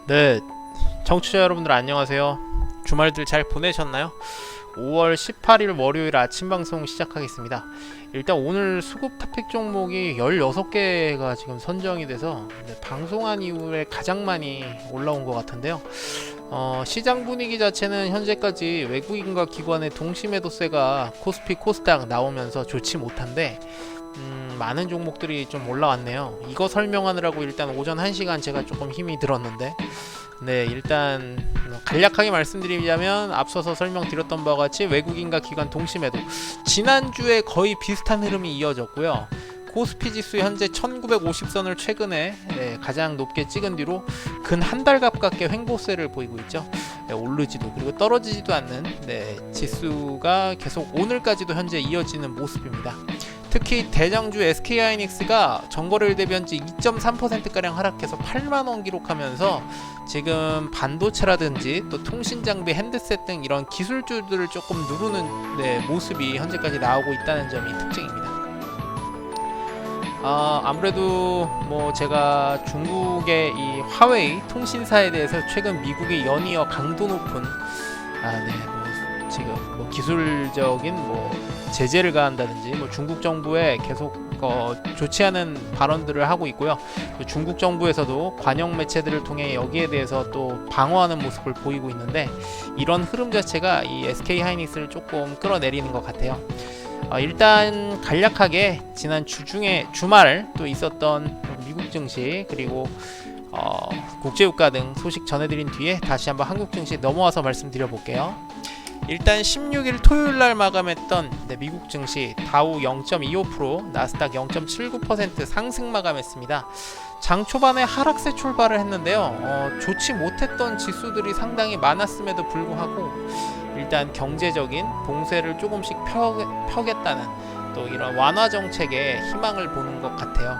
네, 청취자 여러분들 안녕하세요. 주말들 잘 보내셨나요? 5월 18일 월요일 아침 방송 시작하겠습니다. 일단 오늘 수급 탑픽 종목이 16개가 지금 선정이 돼서 방송한 이후에 가장 많이 올라온 것 같은데요. 시장 분위기 자체는 현재까지 외국인과 기관의 동시 매도세가 코스피 코스닥 나오면서 좋지 못한데 많은 종목들이 좀 올라왔네요. 이거 설명하느라고 일단 오전 1시간 제가 조금 힘이 들었는데, 네, 일단 간략하게 말씀드리자면 앞서서 설명드렸던 바와 같이 외국인과 기관 동시매도 지난주에 거의 비슷한 흐름이 이어졌고요. 코스피 지수 현재 1950선을 최근에 가장 높게 찍은 뒤로 근 한 달 가깝게 횡보세를 보이고 있죠. 오르지도 그리고 떨어지지도 않는 지수가 계속 오늘까지도 현재 이어지는 모습입니다. 특히 대장주 SK하이닉스가 전거래일 대비 현재 2.3%가량 하락해서 8만원 기록하면서 지금 반도체라든지 또 통신장비, 핸드셋 등 이런 기술주들을 조금 누르는 모습이 현재까지 나오고 있다는 점이 특징입니다. 아무래도 제가 중국의 이 화웨이 통신사에 대해서 최근 미국이 연이어 강도 높은 지금 기술적인 제재를 가한다든지 중국 정부에 계속 좋지 않은 발언들을 하고 있고요. 또 중국 정부에서도 관영 매체들을 통해 여기에 대해서 또 방어하는 모습을 보이고 있는데, 이런 흐름 자체가 이 SK하이닉스를 조금 끌어내리는 것 같아요. 일단 간략하게 지난 주말 또 있었던 미국 증시 그리고 국제유가 등 소식 전해드린 뒤에 다시 한번 한국 증시 넘어와서 말씀드려 볼게요. 일단 16일 토요일날 마감했던 미국 증시 다우 0.25%, 나스닥 0.79% 상승 마감했습니다. 장 초반에 하락세 출발을 했는데요. 좋지 못했던 지수들이 상당히 많았음에도 불구하고 일단 경제적인 봉쇄를 조금씩 펴겠다는 또 이런 완화 정책에 희망을 보는 것 같아요.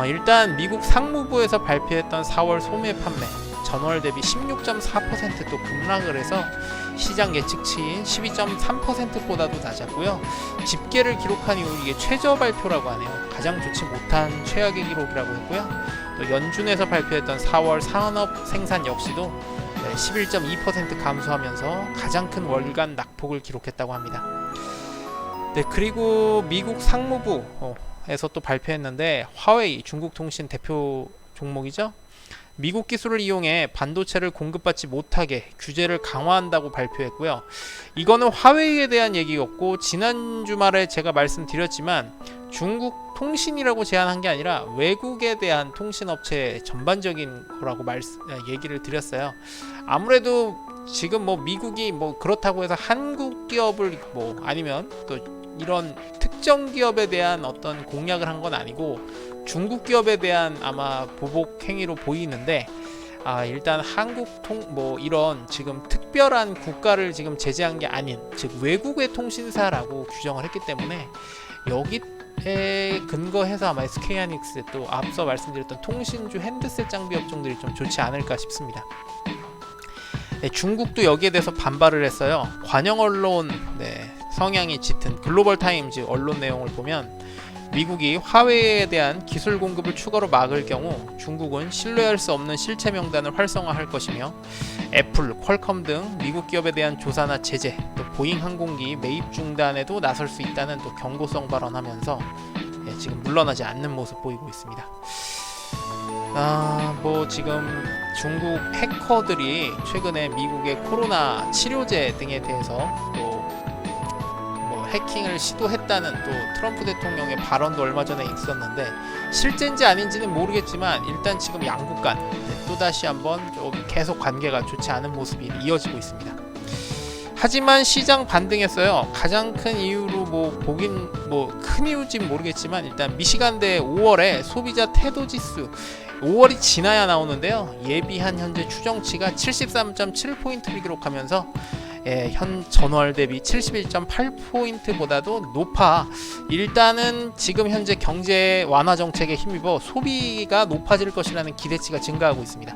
일단 미국 상무부에서 발표했던 4월 소매 판매 전월 대비 16.4% 또 급락을 해서 시장 예측치인 12.3%보다도 낮았고요. 집계를 기록한 이후 이게 최저 발표라고 하네요. 가장 좋지 못한 최악의 기록이라고 했고요. 또 연준에서 발표했던 4월 산업 생산 역시도 11.2% 감소하면서 가장 큰 월간 낙폭을 기록했다고 합니다. 그리고 미국 상무부에서 또 발표했는데, 화웨이 중국 통신 대표 종목이죠. 미국 기술을 이용해 반도체를 공급받지 못하게 규제를 강화한다고 발표했고요. 이거는 화웨이에 대한 얘기였고, 지난 주말에 제가 말씀드렸지만 중국 통신이라고 제한한 게 아니라 외국에 대한 통신업체 전반적인 거라고 얘기를 드렸어요. 아무래도 지금 미국이 그렇다고 해서 한국 기업을 아니면 또 이런 특정 기업에 대한 어떤 공약을 한 건 아니고 중국 기업에 대한 아마 보복 행위로 보이는데, 일단 한국 이런 지금 특별한 국가를 지금 제재한 게 아닌, 즉 외국의 통신사라고 규정을 했기 때문에 여기에 근거해서 아마 SK하이닉스 또 앞서 말씀드렸던 통신주 핸드셋 장비 업종들이 좀 좋지 않을까 싶습니다. 중국도 여기에 대해서 반발을 했어요. 관영 언론 성향이 짙은 글로벌 타임즈 언론 내용을 보면 미국이 화웨이에 대한 기술 공급을 추가로 막을 경우 중국은 신뢰할 수 없는 실체 명단을 활성화할 것이며 애플, 퀄컴 등 미국 기업에 대한 조사나 제재, 또 보잉 항공기 매입 중단에도 나설 수 있다는 또 경고성 발언하면서 지금 물러나지 않는 모습 보이고 있습니다. 지금 중국 해커들이 최근에 미국의 코로나 치료제 등에 대해서 또 해킹을 시도했다는 또 트럼프 대통령의 발언도 얼마 전에 있었는데, 실제인지 아닌지는 모르겠지만 일단 지금 양국 간 또다시 한번 좀 계속 관계가 좋지 않은 모습이 이어지고 있습니다. 하지만 시장 반등했어요. 가장 큰 이유로 큰 이유인지는 모르겠지만 일단 미시간대 5월에 소비자 태도 지수 5월이 지나야 나오는데요. 예비한 현재 추정치가 73.7포인트를 기록하면서 현 전월 대비 71.8포인트보다도 높아 일단은 지금 현재 경제 완화 정책에 힘입어 소비가 높아질 것이라는 기대치가 증가하고 있습니다.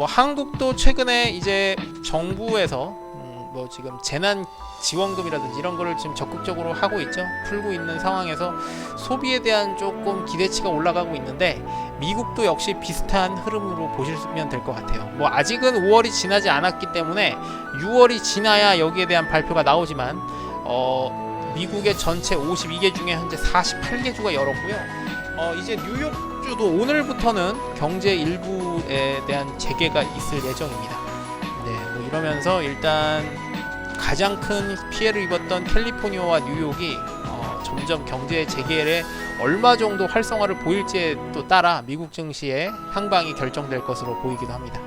한국도 최근에 이제 정부에서 뭐 지금 재난 지원금이라든지 이런 거를 지금 적극적으로 하고 있죠. 풀고 있는 상황에서 소비에 대한 조금 기대치가 올라가고 있는데 미국도 역시 비슷한 흐름으로 보시면 될 것 같아요. 뭐 아직은 5월이 지나지 않았기 때문에 6월이 지나야 여기에 대한 발표가 나오지만 미국의 전체 52개 중에 현재 48개 주가 열었고요. 이제 뉴욕주도 오늘부터는 경제 일부에 대한 재개가 있을 예정입니다. 네, 뭐 이러면서 일단 가장 큰 피해를 입었던 캘리포니아와 뉴욕이 점점 경제 재개에 얼마 정도 활성화를 보일지에 또 따라 미국 증시의 향방이 결정될 것으로 보이기도 합니다.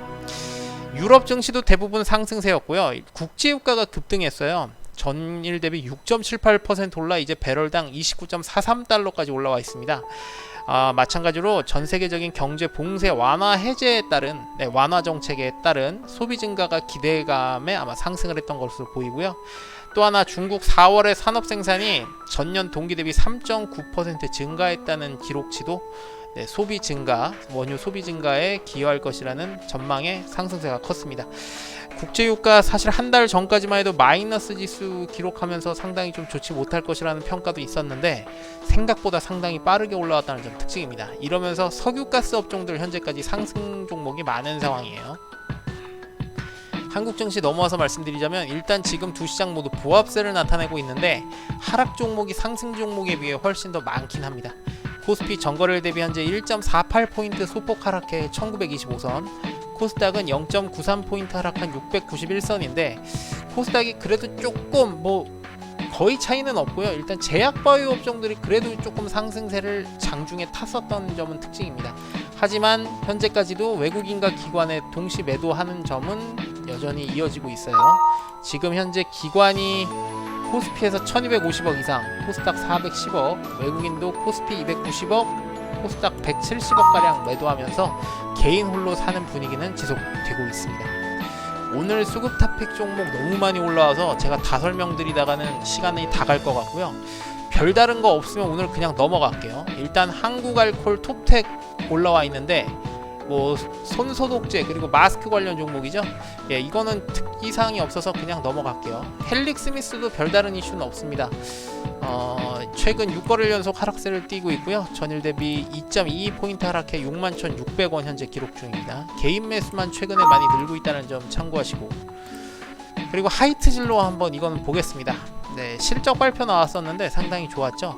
유럽 증시도 대부분 상승세였고요. 국제유가가 급등했어요. 전일 대비 6.78% 올라 이제 배럴당 29.43달러까지 올라와 있습니다. 마찬가지로 전 세계적인 경제 봉쇄 완화 해제에 따른 완화 정책에 따른 소비 증가가 기대감에 아마 상승을 했던 것으로 보이고요. 또 하나 중국 4월의 산업 생산이 전년 동기 대비 3.9% 증가했다는 기록치도 소비 증가, 원유 소비 증가에 기여할 것이라는 전망의 상승세가 컸습니다. 국제유가 사실 한 달 전까지만 해도 마이너스 지수 기록하면서 상당히 좀 좋지 못할 것이라는 평가도 있었는데 생각보다 상당히 빠르게 올라왔다는 점 특징입니다. 이러면서 석유가스 업종들 현재까지 상승 종목이 많은 상황이에요. 한국 증시 넘어와서 말씀드리자면 일단 지금 두 시장 모두 보합세를 나타내고 있는데 하락 종목이 상승 종목에 비해 훨씬 더 많긴 합니다. 코스피 전거래일 대비 현재 1.48포인트 소폭 하락해 1925선, 코스닥은 0.93포인트 하락한 691선인데 코스닥이 그래도 조금 거의 차이는 없고요. 일단 제약바이오 업종들이 그래도 조금 상승세를 장중에 탔었던 점은 특징입니다. 하지만 현재까지도 외국인과 기관에 동시 매도하는 점은 여전히 이어지고 있어요. 지금 현재 기관이 코스피에서 1250억 이상, 코스닥 410억, 외국인도 코스피 290억, 코스닥 170억가량 매도하면서 개인 홀로 사는 분위기는 지속되고 있습니다. 오늘 수급 탑픽 종목 너무 많이 올라와서 제가 다 설명드리다가는 시간이 다 갈 것 같고요. 별다른 거 없으면 오늘 그냥 넘어갈게요. 일단 한국알콜 톱텍 올라와 있는데 손소독제 그리고 마스크 관련 종목이죠. 예, 이거는 특이사항이 없어서 그냥 넘어갈게요. 헬릭스미스도 별다른 이슈는 없습니다. 최근 6거래일 연속 하락세를 띠고 있고요. 전일 대비 2.22포인트 하락해 61,600원 현재 기록 중입니다. 개인 매수만 최근에 많이 늘고 있다는 점 참고하시고, 그리고 하이트진로 한번 이거는 보겠습니다. 네, 실적 발표 나왔었는데 상당히 좋았죠.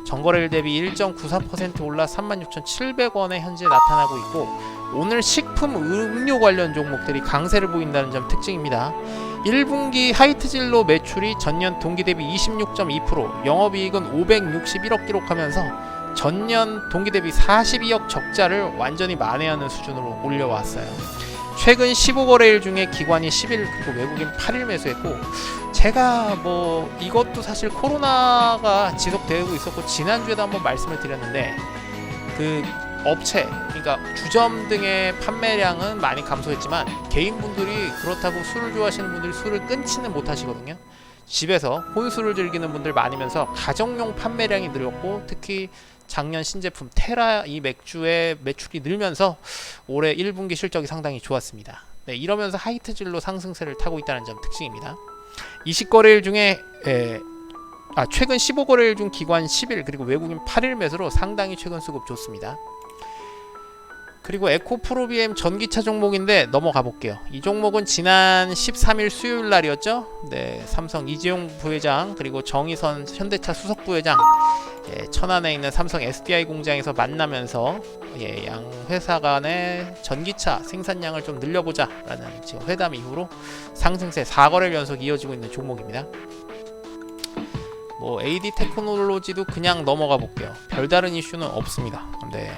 전거래일 대비 1.94% 올라 36,700원에 현재 나타나고 있고, 오늘 식품 음료 관련 종목들이 강세를 보인다는 점 특징입니다. 1분기 하이트진로 매출이 전년 동기 대비 26.2%, 영업이익은 561억 기록하면서 전년 동기 대비 42억 적자를 완전히 만회하는 수준으로 올려왔어요. 최근 15거래일 중에 기관이 10일 그리고 외국인 8일 매수했고, 제가 이것도 사실 코로나가 지속되고 있었고 지난주에도 한번 말씀을 드렸는데 그 업체, 그러니까 주점 등의 판매량은 많이 감소했지만 개인분들이 그렇다고 술을 좋아하시는 분들이 술을 끊지는 못하시거든요. 집에서 혼술을 즐기는 분들 많으면서 가정용 판매량이 늘었고, 특히 작년 신제품 테라 이 맥주의 매출이 늘면서 올해 1분기 실적이 상당히 좋았습니다. 네, 이러면서 하이트진로 상승세를 타고 있다는 점 특징입니다. 20거래일 중에 최근 15거래일 중 기관 10일 그리고 외국인 8일 매수로 상당히 최근 수급 좋습니다. 그리고 에코프로비엠 전기차 종목인데 넘어가 볼게요. 이 종목은 지난 13일 수요일 날이었죠. 네, 삼성 이재용 부회장 그리고 정의선 현대차 수석 부회장 천안에 있는 삼성 SDI 공장에서 만나면서 양 회사 간의 전기차 생산량을 좀 늘려보자 라는 지금 회담 이후로 상승세 4거래일 연속 이어지고 있는 종목입니다. AD 테크놀로지도 그냥 넘어가 볼게요. 별다른 이슈는 없습니다. 네.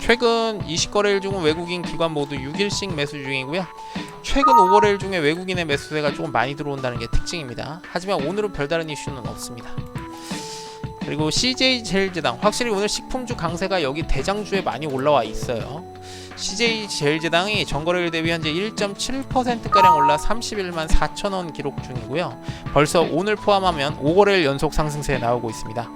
최근 20거래일 중은 외국인 기관 모두 6일씩 매수 중이고요. 최근 5거래일 중에 외국인의 매수세가 조금 많이 들어온다는 게 특징입니다. 하지만 오늘은 별다른 이슈는 없습니다. 그리고 CJ제일제당, 확실히 오늘 식품주 강세가 여기 대장주에 많이 올라와 있어요. CJ제일제당이 전거래일 대비 현재 1.7%가량 올라 31만 4천원 기록 중이고요. 벌써 오늘 포함하면 5거래일 연속 상승세에 나오고 있습니다.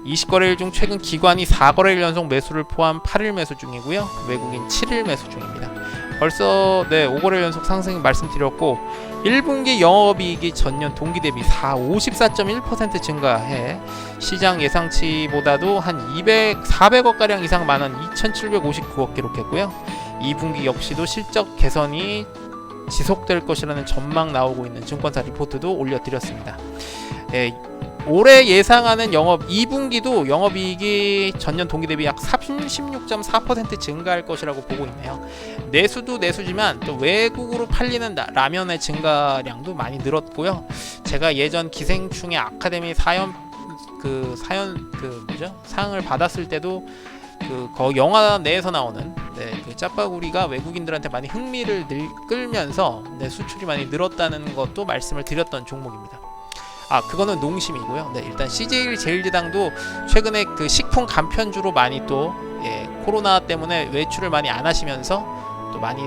20거래일 중 최근 기관이 4거래일 연속 매수를 포함 8일 매수 중이고요. 외국인 7일 매수 중입니다. 벌써 5거래일 연속 상승 말씀드렸고, 1분기 영업이익이 전년 동기 대비 54.1% 증가해 시장 예상치보다도 한 400억가량 이상 많은 2,759억 기록했고요. 2분기 역시도 실적 개선이 지속될 것이라는 전망 나오고 있는 증권사 리포트도 올려드렸습니다. 올해 예상하는 2분기도 영업이익이 전년 동기 대비 약 36.4% 증가할 것이라고 보고 있네요. 내수도 내수지만 또 외국으로 팔리는 라면의 증가량도 많이 늘었고요. 제가 예전 기생충의 아카데미 상을 받았을 때도 영화 내에서 나오는 그 짜파구리가 외국인들한테 많이 흥미를 끌면서 수출이 많이 늘었다는 것도 말씀을 드렸던 종목입니다. 그거는 농심이고요. 일단 CJ 제일제당도 최근에 그 식품 간편주로 많이 또 코로나 때문에 외출을 많이 안 하시면서 또 많이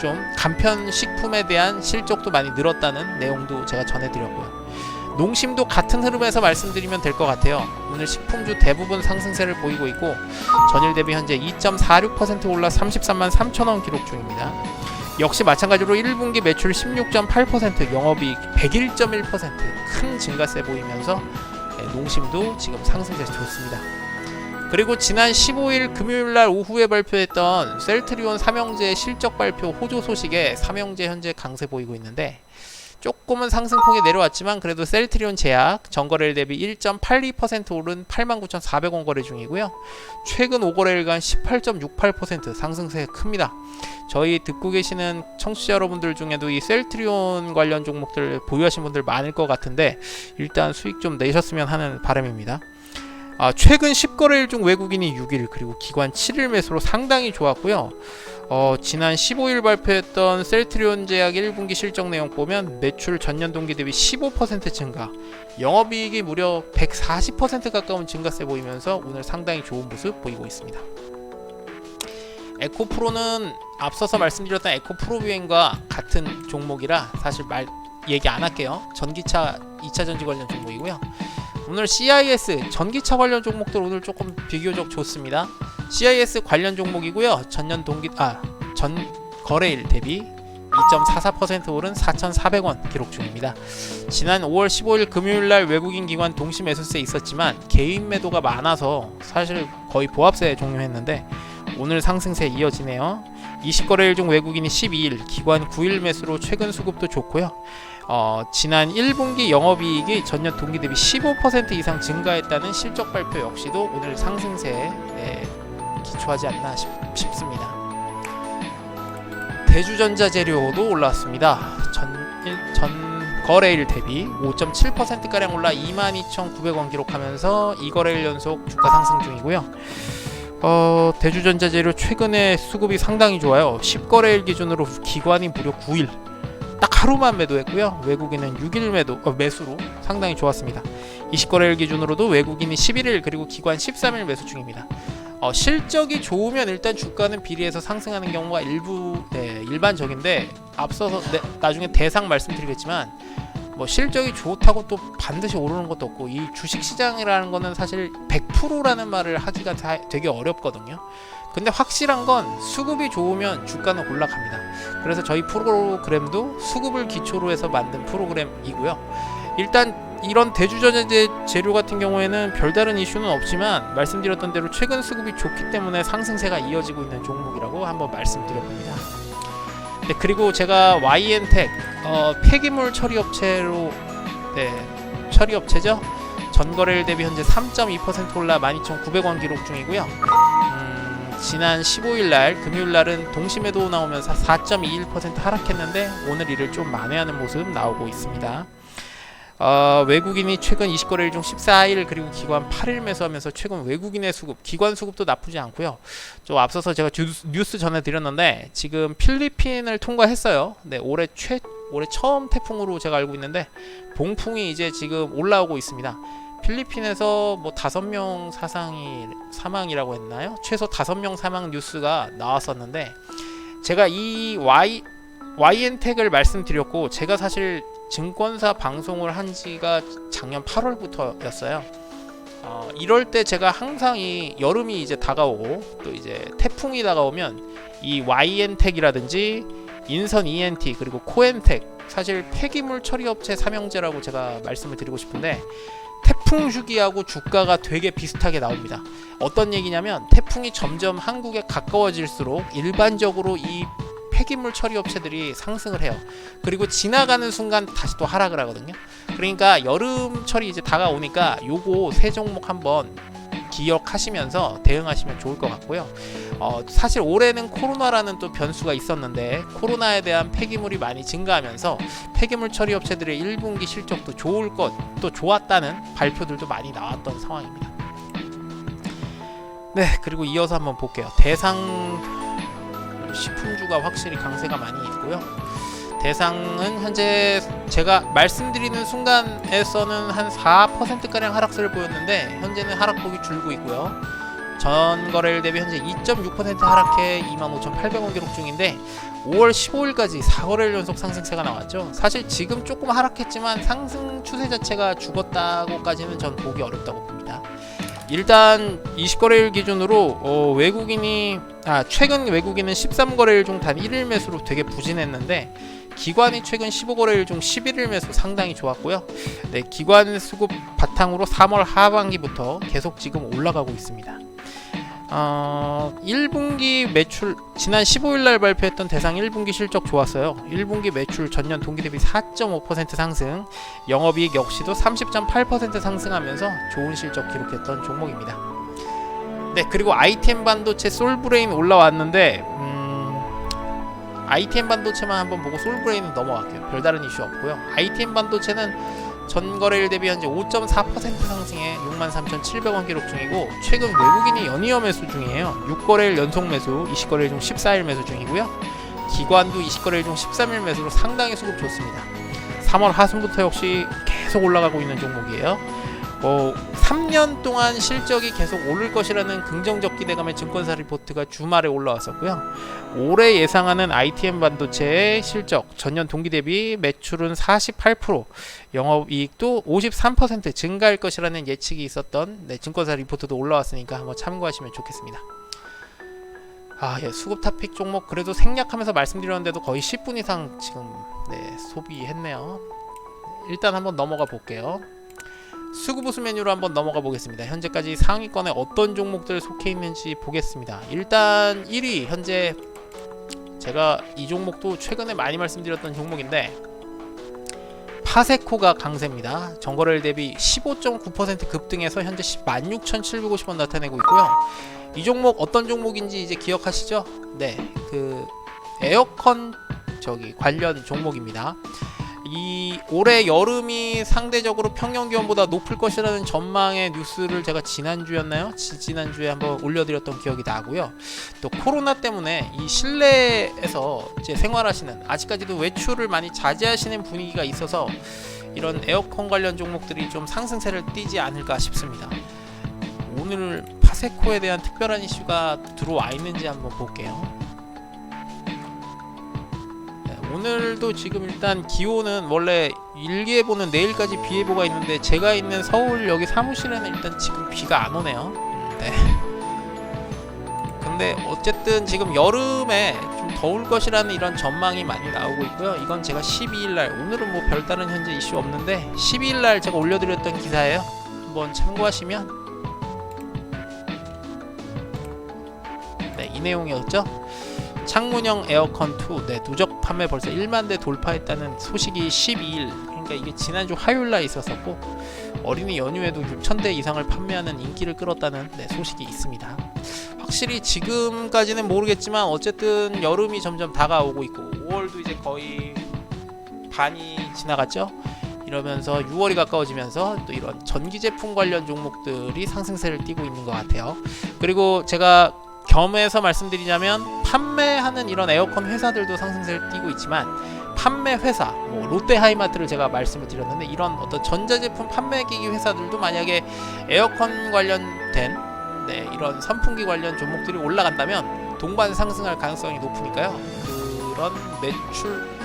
좀 간편 식품에 대한 실적도 많이 늘었다는 내용도 제가 전해드렸고요. 농심도 같은 흐름에서 말씀드리면 될 것 같아요. 오늘 식품주 대부분 상승세를 보이고 있고 전일 대비 현재 2.46% 올라 33만 3천원 기록 중입니다. 역시 마찬가지로 1분기 매출 16.8%, 영업이익 101.1% 큰 증가세 보이면서 농심도 지금 상승세 좋습니다. 그리고 지난 15일 금요일날 오후에 발표했던 셀트리온 삼형제 실적 발표 호조 소식에 삼형제 현재 강세 보이고 있는데 조금은 상승폭이 내려왔지만 그래도 셀트리온 제약 전거래일 대비 1.82% 오른 89,400원 거래 중이고요. 최근 5거래일간 18.68% 상승세가 큽니다. 저희 듣고 계시는 청취자 여러분들 중에도 이 셀트리온 관련 종목들 보유하신 분들 많을 것 같은데 일단 수익 좀 내셨으면 하는 바람입니다. 최근 10거래일 중 외국인이 6일 그리고 기관 7일 매수로 상당히 좋았고요. 지난 15일 발표했던 셀트리온 제약 1분기 실적 내용 보면 매출 전년 동기 대비 15% 증가, 영업이익이 무려 140% 가까운 증가세 보이면서 오늘 상당히 좋은 모습 보이고 있습니다. 에코프로는 앞서서 말씀드렸던 에코프로비엔과 같은 종목이라 사실 얘기 안 할게요. 전기차 2차 전지 관련 종목이고요. 오늘 CIS 전기차 관련 종목들 오늘 조금 비교적 좋습니다. CIS 관련 종목이고요. 전 거래일 대비 2.44% 오른 4,400원 기록 중입니다. 지난 5월 15일 금요일날 외국인 기관 동시 매수세 있었지만 개인 매도가 많아서 사실 거의 보합세에 종료했는데 오늘 상승세 이어지네요. 20거래일 중 외국인이 12일, 기관 9일 매수로 최근 수급도 좋고요. 지난 1분기 영업이익이 전년 동기 대비 15% 이상 증가했다는 실적 발표 역시도 오늘 상승세에 기초하지 않나 싶습니다. 대주전자재료도 올라왔습니다. 전 거래일 대비 5.7%가량 올라 22,900원 기록하면서 2거래일 연속 주가 상승 중이고요. 대주전자재료 최근에 수급이 상당히 좋아요. 10거래일 기준으로 기관이 무려 9일 딱 하루만 매도했고요. 외국인은 6일 매수로 상당히 좋았습니다. 20거래일 기준으로도 외국인이 11일 그리고 기관 13일 매수 중입니다. 실적이 좋으면 일단 주가는 비례해서 상승하는 경우가 일반적인데 앞서서 나중에 대상 말씀드리겠지만 실적이 좋다고 또 반드시 오르는 것도 없고 이 주식시장이라는 거는 사실 100%라는 말을 하기가 되게 어렵거든요. 근데 확실한 건 수급이 좋으면 주가는 올라갑니다. 그래서 저희 프로그램도 수급을 기초로 해서 만든 프로그램이고요. 일단 이런 대주전자 재료 같은 경우에는 별다른 이슈는 없지만 말씀드렸던 대로 최근 수급이 좋기 때문에 상승세가 이어지고 있는 종목이라고 한번 말씀드려봅니다. 그리고 제가 YN텍 폐기물 처리업체로 처리업체죠. 전거래일 대비 현재 3.2% 올라 12,900원 기록 중이고요. 지난 15일날 금요일날은 동시매도 나오면서 4.21% 하락했는데 오늘 이를 좀 만회하는 모습 나오고 있습니다. 외국인이 최근 20거래일 중 14일 그리고 기관 8일 매수하면서 최근 외국인의 수급, 기관 수급도 나쁘지 않고요. 좀 앞서서 제가 뉴스 전해드렸는데 지금 필리핀을 통과했어요. 올해 처음 태풍으로 제가 알고 있는데 봉풍이 이제 지금 올라오고 있습니다. 필리핀에서 5명 사망이라고 했나요? 최소 5명 사망 뉴스가 나왔었는데 제가 이 YN텍을 말씀드렸고 제가 사실 증권사 방송을 한 지가 작년 8월부터였어요. 이럴 때 제가 항상 이 여름이 이제 다가오고 또 이제 태풍이 다가오면 이 YN텍이라든지 인선 ENT 그리고 코엔텍, 사실 폐기물 처리 업체 삼형제라고 제가 말씀을 드리고 싶은데 태풍 주기하고 주가가 되게 비슷하게 나옵니다. 어떤 얘기냐면 태풍이 점점 한국에 가까워질수록 일반적으로 이 폐기물 처리 업체들이 상승을 해요. 그리고 지나가는 순간 다시 또 하락을 하거든요. 그러니까 여름철이 이제 다가오니까 요거 세 종목 한번 기억하시면서 대응하시면 좋을 것 같고요. 사실 올해는 코로나라는 또 변수가 있었는데 코로나에 대한 폐기물이 많이 증가하면서 폐기물 처리 업체들의 1분기 실적도 좋을 것, 또 좋았다는 발표들도 많이 나왔던 상황입니다. 네, 그리고 이어서 한번 볼게요. 대상 식품주가 확실히 강세가 많이 있고요. 대상은 현재 제가 말씀드리는 순간에서는 한 4%가량 하락세를 보였는데 현재는 하락폭이 줄고 있고요. 전 거래일 대비 현재 2.6% 하락해 25,800원 기록 중인데 5월 15일까지 4거래일 연속 상승세가 나왔죠. 사실 지금 조금 하락했지만 상승 추세 자체가 죽었다고까지는 전 보기 어렵다고 봅니다. 일단 20거래일 기준으로 최근 외국인은 13거래일 중 단 1일 매수로 되게 부진했는데 기관이 최근 15거래일 중 11일 매수 상당히 좋았고요. 네, 기관 수급 바탕으로 3월 하반기부터 계속 지금 올라가고 있습니다. 1분기 매출 지난 15일날 발표했던 대상 1분기 실적 좋았어요. 1분기 매출 전년 동기 대비 4.5% 상승, 영업이익 역시도 30.8% 상승하면서 좋은 실적 기록했던 종목입니다. 네, 그리고 ITM 반도체 솔브레인 올라왔는데 ITM 반도체만 한번 보고 솔브레인은 넘어갈게요. 별다른 이슈 없고요. ITM 반도체는 전거래일 대비 현재 5.4% 상승해 63,700원 기록 중이고 최근 외국인이 연이어 매수 중이에요. 6거래일 연속 매수, 20거래일 중 14일 매수 중이고요. 기관도 20거래일 중 13일 매수로 상당히 수급 좋습니다. 3월 하순부터 역시 계속 올라가고 있는 종목이에요. 3년 동안 실적이 계속 오를 것이라는 긍정적 기대감의 증권사 리포트가 주말에 올라왔었고요. 올해 예상하는 ITM 반도체의 실적 전년 동기 대비 매출은 48%, 영업이익도 53% 증가할 것이라는 예측이 있었던 증권사 리포트도 올라왔으니까 한번 참고하시면 좋겠습니다. 수급 탑픽 종목 그래도 생략하면서 말씀드렸는데도 거의 10분 이상 지금 소비했네요. 일단 한번 넘어가 볼게요. 수급우수 메뉴로 한번 넘어가 보겠습니다. 현재까지 상위권에 어떤 종목들 속해 있는지 보겠습니다. 일단 1위 현재 제가 이 종목도 최근에 많이 말씀드렸던 종목인데 파세코가 강세입니다. 전거래일 대비 15.9% 급등해서 현재 16,750원 나타내고 있고요. 이 종목 어떤 종목인지 이제 기억하시죠? 네, 그 에어컨 관련 종목입니다. 이 올해 여름이 상대적으로 평년 기온보다 높을 것이라는 전망의 뉴스를 제가 지난주에 한번 올려드렸던 기억이 나고요. 또 코로나 때문에 이 실내에서 이제 생활하시는, 아직까지도 외출을 많이 자제하시는 분위기가 있어서 이런 에어컨 관련 종목들이 좀 상승세를 띠지 않을까 싶습니다. 오늘 파세코에 대한 특별한 이슈가 들어와 있는지 한번 볼게요. 오늘도 지금 일단 기온은 원래 일기예보는 내일까지 비예보가 있는데 제가 있는 서울 여기 사무실에는 일단 지금 비가 안 오네요. 네. 근데 어쨌든 지금 여름에 좀 더울 것이라는 이런 전망이 많이 나오고 있고요. 이건 제가 12일날, 오늘은 뭐 별다른 현재 이슈 없는데 12일날 제가 올려드렸던 기사예요. 한번 참고하시면 이 내용이었죠. 창문형 에어컨 2 누적 판매 벌써 1만 대 돌파했다는 소식이 12일, 그러니까 이게 지난주 화요일날 있었었고 어린이 연휴에도 6,000대 이상을 판매하는 인기를 끌었다는 소식이 있습니다. 확실히 지금까지는 모르겠지만 어쨌든 여름이 점점 다가오고 있고 5월도 이제 거의 반이 지나갔죠. 이러면서 6월이 가까워지면서 또 이런 전기 제품 관련 종목들이 상승세를 띠고 있는 것 같아요. 그리고 제가 겸해서 말씀드리자면 판매하는 이런 에어컨 회사들도 상승세를 띠고 있지만 판매 회사, 롯데하이마트를 제가 말씀을 드렸는데 이런 어떤 전자제품 판매기기 회사들도 만약에 에어컨 관련된 이런 선풍기 관련 종목들이 올라간다면 동반 상승할 가능성이 높으니까요. 그런 매출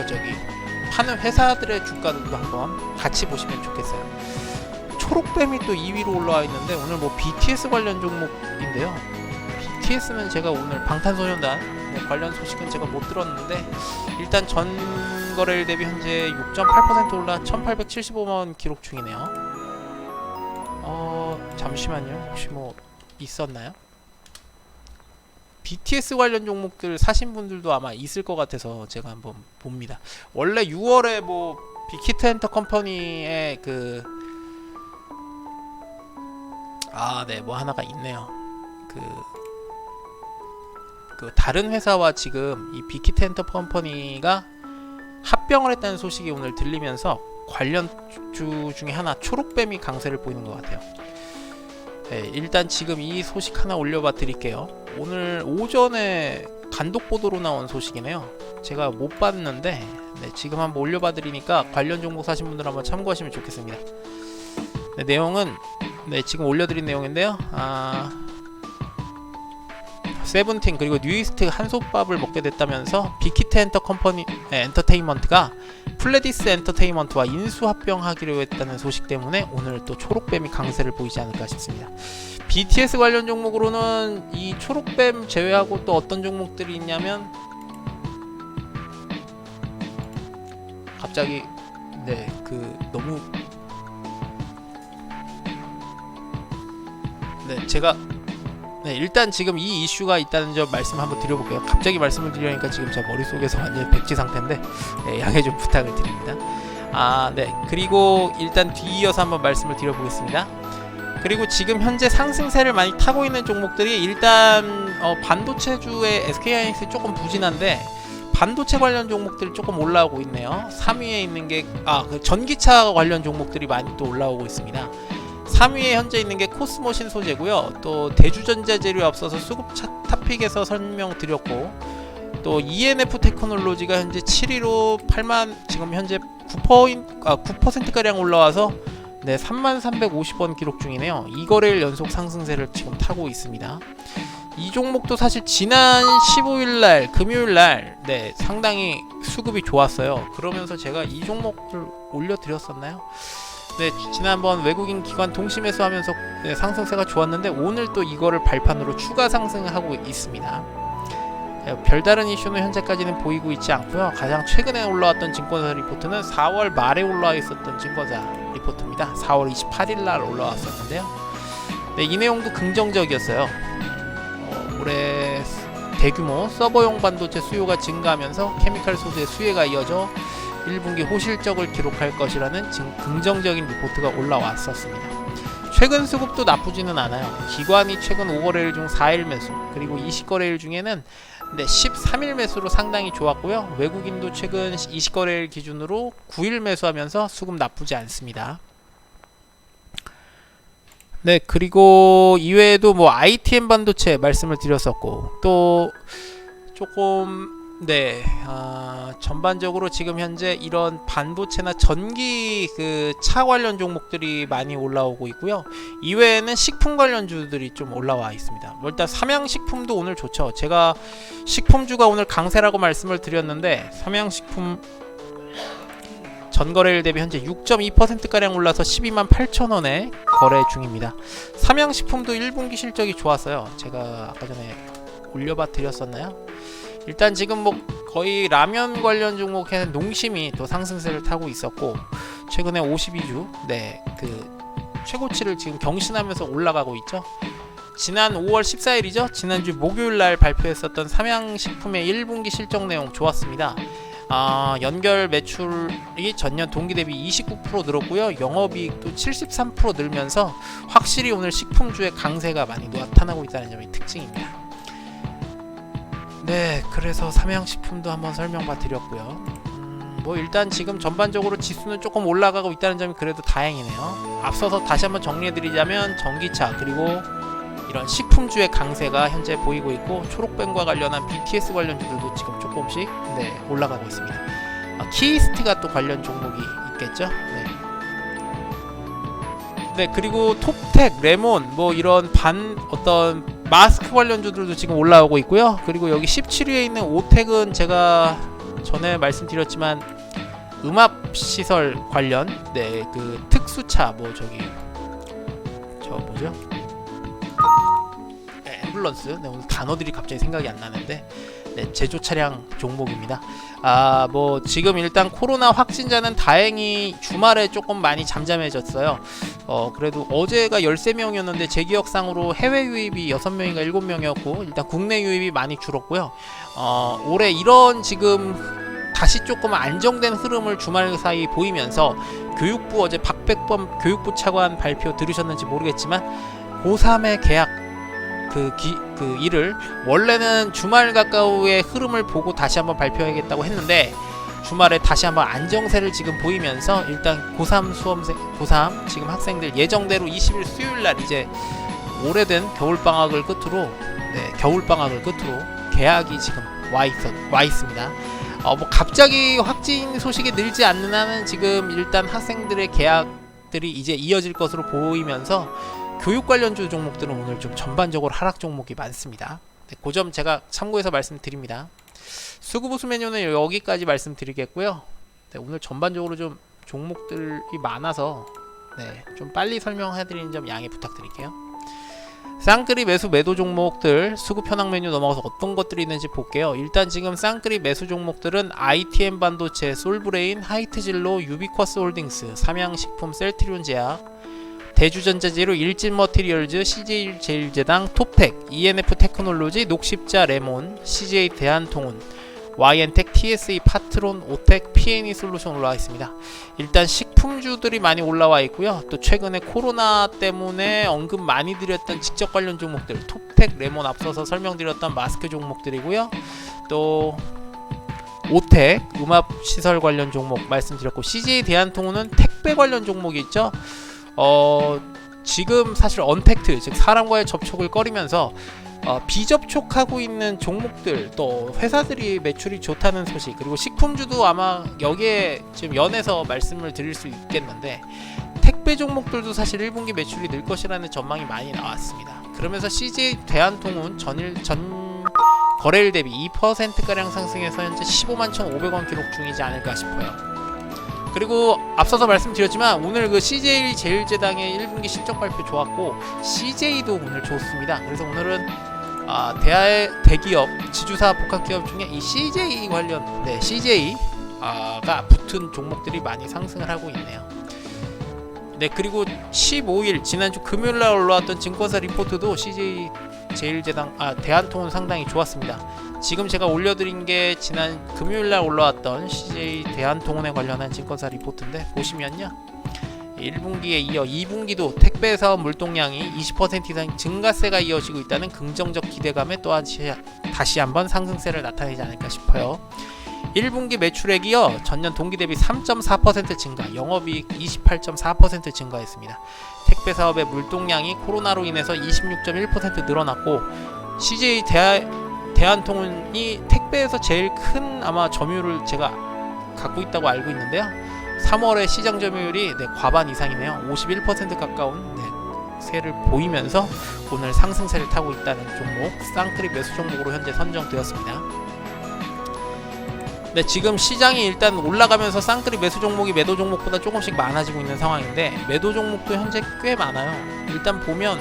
파는 회사들의 주가들도 한번 같이 보시면 좋겠어요. 초록뱀이 또 2위로 올라와 있는데 오늘 BTS 관련 종목인데요. BTS는 제가 오늘 방탄소년단 뭐 관련 소식은 제가 못 들었는데 일단 전 거래일 대비 현재 6.8% 올라 1875만 기록 중이네요. 잠시만요. 혹시 뭐 있었나요? BTS 관련 종목들 사신 분들도 아마 있을 것 같아서 제가 한번 봅니다. 원래 6월에 뭐 빅히트 엔터 컴퍼니의 네, 뭐 하나가 있네요. 다른 회사와 지금 이 빅히트 엔터 컴퍼니가 합병을 했다는 소식이 오늘 들리면서 관련주 중에 하나 초록뱀이 강세를 보이는 것 같아요. 네, 일단 지금 이 소식 하나 올려봐 드릴게요. 오늘 오전에 단독 보도로 나온 소식이네요. 제가 못 봤는데 네, 지금 한번 올려봐 드리니까 관련 종목 사신 분들 한번 참고하시면 좋겠습니다. 네, 내용은 네, 지금 올려드린 내용인데요. 세븐틴 그리고 뉴이스트 한솥밥을 먹게 됐다면서 빅히트 엔터 컴퍼니 엔터테인먼트가 플레디스 엔터테인먼트와 인수 합병하기로 했다는 소식 때문에 오늘 또 초록뱀이 강세를 보이지 않을까 싶습니다. BTS 관련 종목으로는 이 초록뱀 제외하고 또 어떤 종목들이 있냐면 갑자기 네, 너무 네, 제가 네, 일단 지금 이 이슈가 있다는 점 말씀 한번 드려볼게요. 갑자기 말씀을 드리려니까 지금 제 머릿속에서 완전히 백지 상태인데 네, 양해 좀 부탁을 드립니다. 네, 그리고 일단 뒤이어서 한번 말씀을 드려보겠습니다. 그리고 지금 현재 상승세를 많이 타고 있는 종목들이 일단 반도체주의 SK하이닉스 조금 부진한데 반도체 관련 종목들이 조금 올라오고 있네요. 3위에 있는 게 전기차 관련 종목들이 많이 또 올라오고 있습니다. 3위에 현재 있는 게 코스모 신소재고요. 또 대주전자 재료에 앞서서 수급 탑픽에서 설명드렸고 또 ENF 테크놀로지가 현재 7위로 8만 지금 현재 9%가량 올라와서 네, 3350원 기록 중이네요. 2거래일 연속 상승세를 지금 타고 있습니다. 이 종목도 사실 지난 15일날 금요일날 네, 상당히 수급이 좋았어요. 그러면서 제가 이 종목을 올려드렸었나요? 네, 지난번 외국인 기관 동시매수 하면서 네, 상승세가 좋았는데 오늘 또 이거를 발판으로 추가 상승하고 있습니다. 네, 별다른 이슈는 현재까지는 보이고 있지 않고요. 가장 최근에 올라왔던 증권사 리포트는 4월 말에 올라와 있었던 증권사 리포트입니다. 4월 28일 날 올라왔었는데요. 네, 이 내용도 긍정적이었어요. 올해 대규모 서버용 반도체 수요가 증가하면서 케미칼 소재의 수혜가 이어져 1분기 호실적을 기록할 것이라는 긍정적인 리포트가 올라왔었습니다. 최근 수급도 나쁘지는 않아요. 기관이 최근 5거래일 중 4일 매수 그리고 20거래일 중에는 13일 매수로 상당히 좋았고요. 외국인도 최근 20거래일 기준으로 9일 매수하면서 수급 나쁘지 않습니다. 네, 그리고 이외에도 뭐 ITM 반도체 말씀을 드렸었고 또 조금 전반적으로 지금 현재 이런 반도체나 전기 차 관련 종목들이 많이 올라오고 있고요. 이외에는 식품 관련주들이 좀 올라와 있습니다. 일단 삼양식품도 오늘 좋죠. 제가 식품주가 오늘 강세라고 말씀을 드렸는데 삼양식품 전거래일 대비 현재 6.2%가량 올라서 12만 8천원에 거래 중입니다. 삼양식품도 1분기 실적이 좋았어요. 제가 아까 전에 올려봐 드렸었나요? 일단 지금 뭐 거의 라면 관련 종목에는 농심이 또 상승세를 타고 있었고 최근에 52주 최고치를 지금 경신하면서 올라가고 있죠. 지난 5월 14일이죠. 지난주 목요일날 발표했었던 삼양식품의 1분기 실적 내용 좋았습니다. 연결 매출이 전년 동기 대비 29% 늘었고요. 영업이익도 73% 늘면서 확실히 오늘 식품주의 강세가 많이 나타나고 있다는 점이 특징입니다. 네, 그래서 삼양식품도 한번 설명봐 드렸고요. 뭐 일단 지금 전반적으로 지수는 조금 올라가고 있다는 점이 그래도 다행이네요. 앞서서 다시 한번 정리해 드리자면 전기차 그리고 이런 식품주의 강세가 현재 보이고 있고 초록뱀과 관련한 BTS 관련주들도 지금 조금씩 올라가고 있습니다. 키이스트가 또 관련 종목이 있겠죠. 네, 그리고 톱텍, 레몬 뭐 이런 어떤 마스크 관련주들도 지금 올라오고 있고요. 그리고 여기 17위에 있는 오텍은 제가 전에 말씀드렸지만 음압시설 관련 그 특수차 뭐죠? 앰뷸런스 오늘 단어들이 갑자기 생각이 안 나는데 네, 제조 차량 종목입니다. 뭐 지금 일단 코로나 확진자는 다행히 주말에 조금 많이 잠잠해졌어요. 그래도 어제가 13명이었는데 제 기억상으로 해외 유입이 6명인가 7명이었고 일단 국내 유입이 많이 줄었고요. 올해 이런 지금 다시 조금 안정된 흐름을 주말 사이 보이면서 교육부 어제 박백범 교육부 차관 발표 들으셨는지 모르겠지만 고3의 계약 그 일을 원래는 주말 가까우의 흐름을 보고 다시 한번 발표하겠다고 했는데 주말에 다시 한번 안정세를 지금 보이면서 일단 고3 수험생 고3 지금 학생들 예정대로 20일 수요일날 이제 오래된 겨울방학을 끝으로 겨울방학을 끝으로 개학이 지금 와 있습니다. 뭐 갑자기 확진 소식이 늘지 않는 한은 지금 일단 학생들의 개학들이 이제 이어질 것으로 보이면서 교육 관련주 종목들은 오늘 좀 전반적으로 하락 종목이 많습니다. 그 점 제가 참고해서 말씀드립니다. 수급보수 메뉴는 여기까지 말씀드리겠고요. 오늘 전반적으로 좀 종목들이 많아서 좀 빨리 설명해드리는 점 양해 부탁드릴게요. 쌍끌이 매수 매도 종목들 수급 현황 메뉴 넘어가서 어떤 것들이 있는지 볼게요. 일단 지금 쌍끌이 매수 종목들은 ITM 반도체, 솔브레인, 하이트진로, 유비쿼스 홀딩스, 삼양식품, 셀트리온 제약, 대주전자재료, 일진머티리얼즈, CJ제일제당, 톱텍, ENF 테크놀로지, 녹십자 레몬, CJ 대한통운, YN텍, TSE, 파트론, 오텍, PNE 솔루션 올라와 있습니다. 일단 식품주들이 많이 올라와 있고요. 또 최근에 코로나 때문에 언급 많이 드렸던 직접 관련 종목들, 톱텍, 레몬 앞서서 설명드렸던 마스크 종목들이고요. 또 오텍, 음압시설 관련 종목 말씀드렸고, CJ 대한통운은 택배 관련 종목이 있죠. 지금 사실 언택트, 즉 사람과의 접촉을 꺼리면서 비접촉하고 있는 종목들, 또 회사들이 매출이 좋다는 소식, 그리고 식품주도 아마 여기에 지금 연해서 말씀을 드릴 수 있겠는데 택배 종목들도 사실 1분기 매출이 늘 것이라는 전망이 많이 나왔습니다. 그러면서 CJ 대한통운 전 거래일 대비 2%가량 상승해서 현재 15만 1,500원 기록 중이지 않을까 싶어요. 그리고 앞서서 말씀드렸지만 오늘 그 CJ 제일제당의 1분기 실적 발표 좋았고 CJ도 오늘 좋습니다. 그래서 오늘은 대기업, 지주사 복합기업 중에 이 CJ 관련 CJ가 붙은 종목들이 많이 상승을 하고 있네요. 그리고 15일 지난주 금요일날 올라왔던 증권사 리포트도 CJ 제일제당 대한통운 상당히 좋았습니다. 지금 제가 올려드린 게 지난 금요일날 올라왔던 CJ 대한통운에 관련한 증권사 리포트인데 보시면요, 1분기에 이어 2분기도 택배 사업 물동량이 20% 이상 증가세가 이어지고 있다는 긍정적 기대감에 또 다시 한번 상승세를 나타내지 않을까 싶어요. 1분기 매출액이요 전년 동기 대비 3.4% 증가, 영업이익 28.4% 증가했습니다. 택배 사업의 물동량이 코로나로 인해서 26.1% 늘어났고 CJ 대한통운이 택배에서 제일 큰 아마 점유율을 제가 갖고 있다고 알고 있는데요. 3월에 시장 점유율이 과반 이상이네요. 51% 가까운 세를 보이면서 오늘 상승세를 타고 있다는 종목, 쌍끌이 매수 종목으로 현재 선정되었습니다. 지금 시장이 일단 올라가면서 쌍끌이 매수 종목이 매도 종목보다 조금씩 많아지고 있는 상황인데 매도 종목도 현재 꽤 많아요. 일단 보면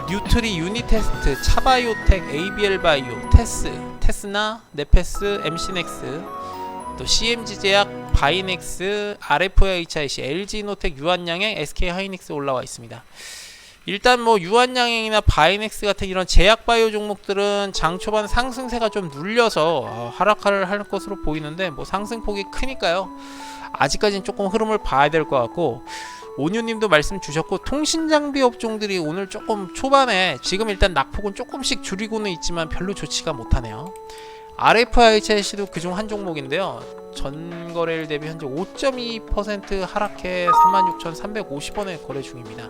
뉴트리, 유니테스트, 차바이오텍, ABL바이오, 테스나, 네페스, MC넥스, 또 CMG제약, 바이넥스, RFIC, LG노텍, 유한양행, SK하이닉스 올라와 있습니다. 일단 뭐 유한양행이나 바이넥스 같은 이런 제약바이오 종목들은 장 초반 상승세가 좀 눌려서 하락을 할 것으로 보이는데 뭐 상승폭이 크니까요. 아직까지는 조금 흐름을 봐야 될 것 같고, 온유님도 말씀 주셨고 통신장비 업종들이 오늘 조금 초반에 지금 일단 낙폭은 조금씩 줄이고는 있지만 별로 좋지가 못하네요. RFIC도 그중 한 종목인데요. 전 거래일 대비 현재 5.2% 하락해 36,350원에 거래 중입니다.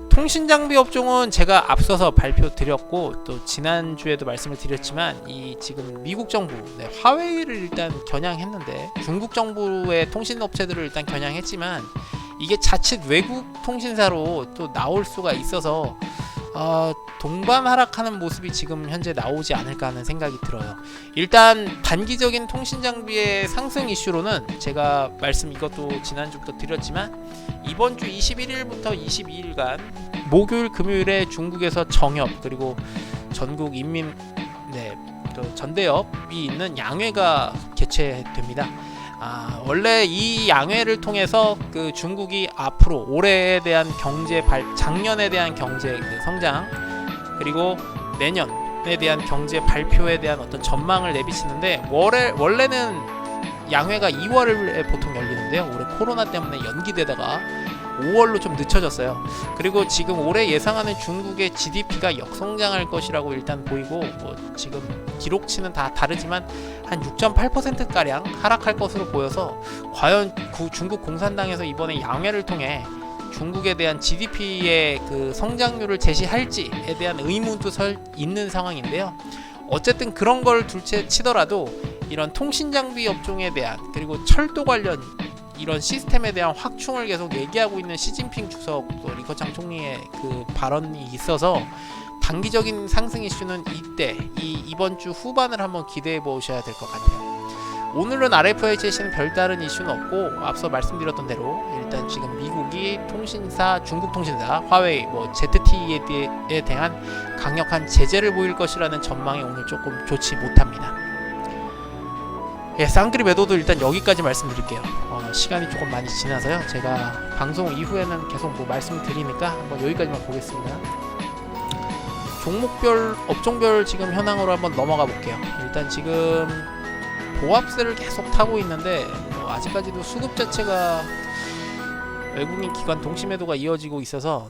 통신장비 업종은 제가 앞서서 발표 드렸고 또 지난주에도 말씀을 드렸지만 이 지금 미국 정부 화웨이를 일단 겨냥했는데 중국 정부의 통신업체들을 일단 겨냥했지만 이게 자칫 외국 통신사로 또 나올 수가 있어서 동반 하락하는 모습이 지금 현재 나오지 않을까 하는 생각이 들어요. 일단 단기적인 통신장비의 상승 이슈로는 제가 말씀 이것도 지난주부터 드렸지만 이번 주 21일부터 22일간 목요일 금요일에 중국에서 정협 그리고 전국 인민 또 전대협이 있는 양회가 개최됩니다. 원래 이 양회를 통해서 그 중국이 앞으로 올해에 대한 작년에 대한 경제 그 성장, 그리고 내년에 대한 경제 발표에 대한 어떤 전망을 내비치는데, 원래는 양회가 2월에 보통 열리는데요. 올해 코로나 때문에 연기되다가 5월로 좀 늦춰졌어요. 그리고 지금 올해 예상하는 중국의 GDP가 역성장할 것이라고 일단 보이고, 뭐 지금 기록치는 다 다르지만 한 6.8% 가량 하락할 것으로 보여서, 과연 중국 공산당에서 이번에 양회를 통해 중국에 대한 GDP의 그 성장률을 제시할지에 대한 의문도 있는 상황인데요. 어쨌든 그런 걸 둘째 치더라도 이런 통신장비 업종에 대한, 그리고 철도 관련 이런 시스템에 대한 확충을 계속 얘기하고 있는 시진핑 주석, 또 리커창 총리의 그 발언이 있어서 단기적인 상승 이슈는 이번 주 후반을 한번 기대해 보셔야 될 것 같아요. 오늘은 RFHC는 별다른 이슈는 없고, 앞서 말씀드렸던 대로 일단 지금 미국이 중국 통신사 화웨이, ZTE에 대한 강력한 제재를 보일 것이라는 전망이 오늘 조금 좋지 못합니다. 쌍그리 매도도 일단 여기까지 말씀드릴게요. 시간이 조금 많이 지나서요. 제가 방송 이후에는 계속 말씀을 드리니까 한번 여기까지만 보겠습니다. 종목별, 업종별 지금 현황으로 한번 넘어가 볼게요. 일단 지금 보합세를 계속 타고 있는데, 아직까지도 수급 자체가 외국인 기관 동시 매도가 이어지고 있어서